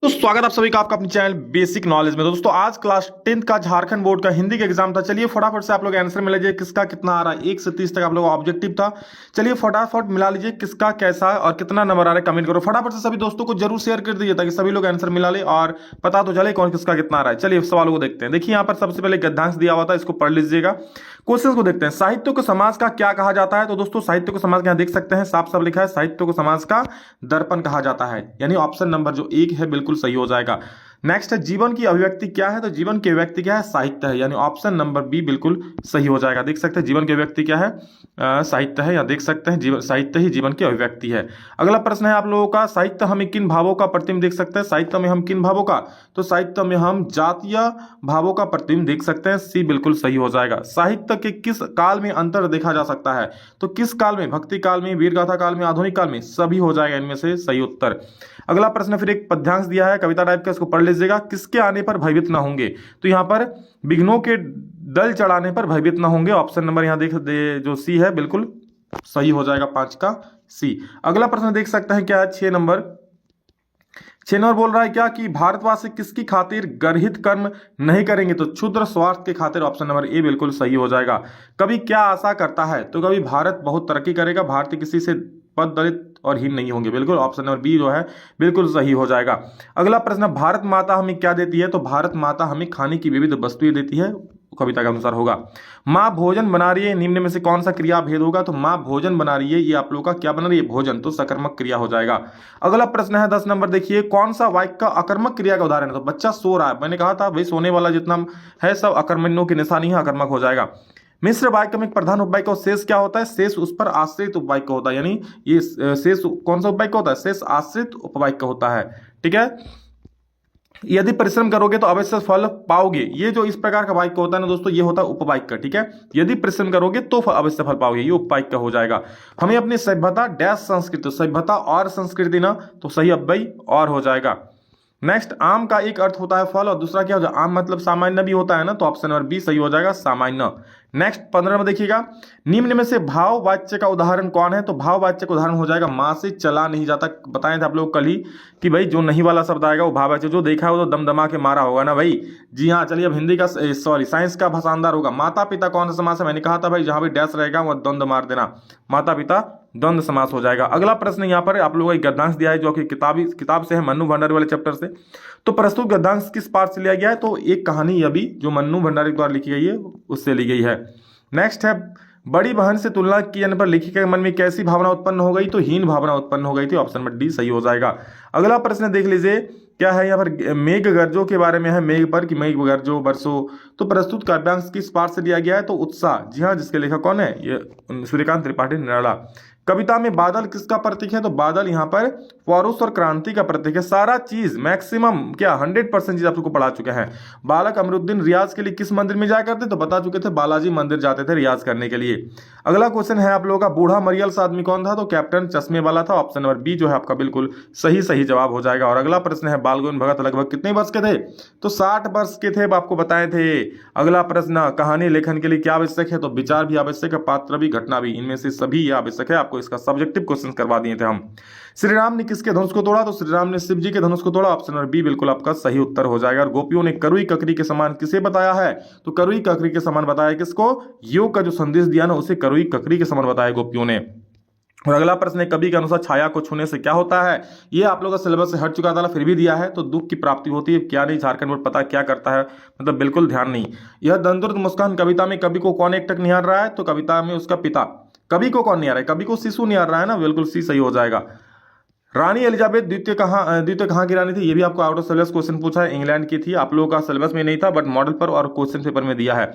तो स्वागत आप सभी का आपका अपने चैनल बेसिक नॉलेज में। दोस्तों आज क्लास 10th का झारखंड बोर्ड का हिंदी का एग्जाम था। चलिए फटाफट से आप लोग आंसर मिला लीजिए किसका कितना आ रहा है। 1 से 30 तक आप लोगों का ऑब्जेक्टिव था। चलिए फटाफट मिला लीजिए किसका कैसा है और कितना नंबर आ रहा है, कमेंट करो फटाफट से। सभी दोस्तों को जरूर शेयर कर दीजिए ताकि सभी लोग आंसर मिला ले और पता तो चले कौन किसका कितना आ रहा है। चलिए सवालों को देखते हैं। देखिए यहाँ पर सबसे पहले गद्यांश दिया हुआ था, इसको पढ़ लीजिएगा। क्वेश्चन को देखते हैं। साहित्य को समाज का क्या कहा जाता है? तो दोस्तों साहित्य को समाज का यहाँ देख सकते हैं, साफ साफ लिखा है साहित्य को समाज का दर्पण कहा जाता है, यानी ऑप्शन नंबर जो 1 है बिल्कुल सही हो जाएगा। नेक्स्ट है जीवन की अभिव्यक्ति क्या है? तो जीवन की अभिव्यक्ति क्या है? साहित्य है, यानी ऑप्शन नंबर बी बिल्कुल सही हो जाएगा। देख सकते हैं जीवन की अभिव्यक्ति क्या है? साहित्य है। यहाँ देख सकते हैं जीवन साहित्य ही जीवन की अभिव्यक्ति है। अगला प्रश्न है आप लोगों का, साहित्य हमें किन भावों का प्रतिबिंब देख सकते हैं? साहित्य में हम किन भावों का? तो साहित्य में हम जातीय भावों का प्रतिबिंब देख सकते हैं, सी बिल्कुल सही हो जाएगा। साहित्य के किस काल में अंतर देखा जा सकता है? तो किस काल में? भक्ति काल में, वीरगाथा काल में, आधुनिक काल में? सभी हो जाएगा इनमें से सही उत्तर। अगला प्रश्न फिर एक पद्यांश दिया है कविता टाइप का, इसको पढ़ लीजिएगा। किसके आने पर भयभीत ना होंगे? तो यहाँ पर विघ्नों के दल चढ़ाने पर भयभीत ना होंगे। ऑप्शन नंबर यहाँ देख जो सी है बिल्कुल सही हो जाएगा, 5 का सी। अगला प्रश्न देख सकते हैं क्या है 6 नंबर बोल रहा है क्या कि भारतवासी किसकी खातिर गर्हित कर्म नहीं करेंगे? तो क्षुद्र स्वार्थ के खातिर। ऑप्शन नंबर ए बिल्कुल सही हो जाएगा। कभी क्या आशा करता है? तो कभी भारत बहुत तरक्की करेगा, भारतीय किसी से पद दलित और हीन नहीं होंगे, बिल्कुल ऑप्शन नंबर बी जो है बिल्कुल सही हो जाएगा। अगला प्रश्न, भारत माता हमें क्या देती है? तो भारत माता हमें खाने की विविध वस्तुएं देती है, कविता के अनुसार होगा। माँ भोजन बना रही है, निम्न में से कौन सा क्रिया भेद होगा? तो माँ भोजन बना रही है, ये आप लोग का क्या बना रही है? भोजन, तो सकर्मक क्रिया हो जाएगा। अगला प्रश्न है 10 नंबर, देखिए कौन सा वाक्य का अकर्मक क्रिया का उदाहरण है? तो बच्चा सो रहा है, मैंने कहा था भाई सोने वाला जितना है सब अकर्मण्यों की निशानी है, अकर्मक हो जाएगा। मिश्र वाक्य में प्रधान उपवाक्य और शेष क्या होता है? शेष उस पर आश्रित उपवाक्य होता है, यानी ये शेष कौन सा उपवाक्य होता है? शेष आश्रित उपवाक्य होता है, ठीक है। यदि परिश्रम करोगे तो अवश्य फल पाओगे, ये जो इस प्रकार का वाक्य होता है ना दोस्तों, ये होता है उपवाक्य, ठीक है। यदि परिश्रम करोगे तो अवश्य फल पाओगे, ये उपवाक्य हो जाएगा। हमें अपनी सभ्यता डैश संस्कृति, सभ्यता और संस्कृति ना, तो सही अब भाई और हो जाएगा। नेक्स्ट, आम का एक अर्थ होता है फल और दूसरा क्या हो जाएगा? आम मतलब सामान्य भी होता है ना, तो ऑप्शन नंबर बी सही हो जाएगा, सामान्य। नेक्स्ट 15 में देखिएगा, निम्न में से भाव वाच्य का उदाहरण कौन है? तो भाव वाच्य का उदाहरण हो जाएगा माँ से चला नहीं जाता। बताए थे आप लोग कल ही कि भाई जो नहीं वाला शब्द आएगा वो भाव वाच्य, जो देखा है वो तो दमदमा के मारा होगा ना भाई। जी हाँ, चलिए अब हिंदी का साइंस का भाषांतर होगा। माता पिता कौन सा समास है? मैंने कहा था भाई जहां भी डैश रहेगा वह द्वंद्व मार देना, माता पिता द्वंद्व समास हो जाएगा। अगला प्रश्न यहाँ पर आप लोगों को एक गद्यांश दिया है जो कि किताब से है, मन्नू भंडारी वाले चैप्टर से। तो प्रस्तुत गद्यांश किस पाठ से लिया गया है? तो एक कहानी अभी जो मन्नू भंडारी द्वारा लिखी गई है उससे ली गई है। नेक्स्ट है, बड़ी बहन से तुलना किए जाने पर लेखिका के मन में कैसी भावना उत्पन्न हो गई? तो हीन भावना उत्पन्न हो गई थी, ऑप्शन नंबर डी सही हो जाएगा। अगला प्रश्न देख लीजिए क्या है यहाँ पर, मेघ गर्जों के बारे में है, मेघ पर कि मेघ गर्जो बरसो। तो प्रस्तुत काव्यांश किस पाठ से लिया गया है? तो उत्साह, जी हाँ, जिसके लेखक कौन है? ये सूर्यकांत त्रिपाठी निराला। कविता में बादल किसका प्रतीक है? तो बादल यहाँ पर पौरुष और क्रांति का प्रतीक है। सारा चीज मैक्सिमम क्या 100% चीज आप लोग को पढ़ा चुके हैं। बालक अमरुद्दीन रियाज के लिए किस मंदिर में जाया करते? तो बता चुके थे, बालाजी मंदिर जाते थे रियाज करने के लिए। अगला क्वेश्चन है आप लोगों का, बूढ़ा मरियल सा आदमी कौन था? तो कैप्टन चश्मे वाला था, ऑप्शन नंबर बी जो है आपका बिल्कुल सही जवाब हो जाएगा। और अगला प्रश्न है, बाल गोविंद भगत लगभग कितने वर्ष के थे? तो 60 वर्ष के थे, आपको बताए थे। अगला प्रश्न, कहानी लेखन के लिए क्या आवश्यक है? तो विचार भी आवश्यक है, पात्र भी, घटना भी, इनमें से सभी आवश्यक है। आपको इसका सब्जेक्टिव क्वेश्चन करवा दिए थे हम। श्री राम ने किसके धनुष को तोड़ा? तो श्री राम ने शिव जी के धनुष को तोड़ा, ऑप्शन नंबर बी बिल्कुल आपका सही उत्तर हो जाएगा। और गोपियों ने करुई ककरी के समान किसे बताया है? तो करुई ककरी के समान बताया किसको? योग का जो संदेश दिया ना उसे करुई ककरी के समान बताया गोपियों ने। और अगला प्रश्न है, कवि के अनुसार छाया को छूने से क्या होता है? ये आप लोगों का सिलेबस से हट चुका था, फिर भी दिया है। तो दुख की प्राप्ति होती है, क्या नहीं झारखंड बोर्ड पता क्या करता है, मतलब बिल्कुल ध्यान नहीं। यह दंतुरंत मुस्कान कविता में कवि को कौन एक टक निहार रहा है? तो कविता में उसका पिता। कवि को कौन निहार रहा है? कवि को शिशु निहार रहा है ना, बिल्कुल सी सही हो जाएगा। रानी एलिजाबेथ द्वितीय कहाँ की रानी थी? ये भी आपको आउट ऑफ सिलेबस क्वेश्चन पूछा है, इंग्लैंड की थी। आप लोगों का सिलेबस में नहीं था बट मॉडल पर और क्वेश्चन पेपर में दिया है।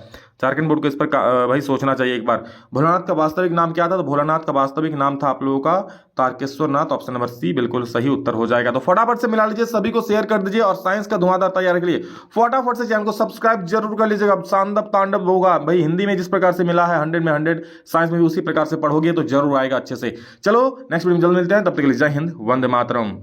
झारखंड बोर्ड को इस पर भाई सोचना चाहिए एक बार। भोलानाथ का वास्तविक नाम क्या था? तो भोलानाथ का वास्तविक नाम था आप लोगों का तारकेश्वर नाथ, ऑप्शन नंबर सी बिल्कुल सही उत्तर हो जाएगा। तो फटाफट से मिला लीजिए, सभी को शेयर कर दीजिए और साइंस का धुआंधार तैयार के लिए फटाफट से चैनल को सब्सक्राइब जरूर कर लीजिएगा। तांडव तांडव होगा भाई, हिंदी में जिस प्रकार से मिला है 100 में 100, साइंस में भी उसी प्रकार से पढ़ोगे तो जरूर आएगा अच्छे से। चलो नेक्स्ट वीडियो में जल्द मिलते हैं, तब तक के लिए जय हिंद, वंदे मातरम।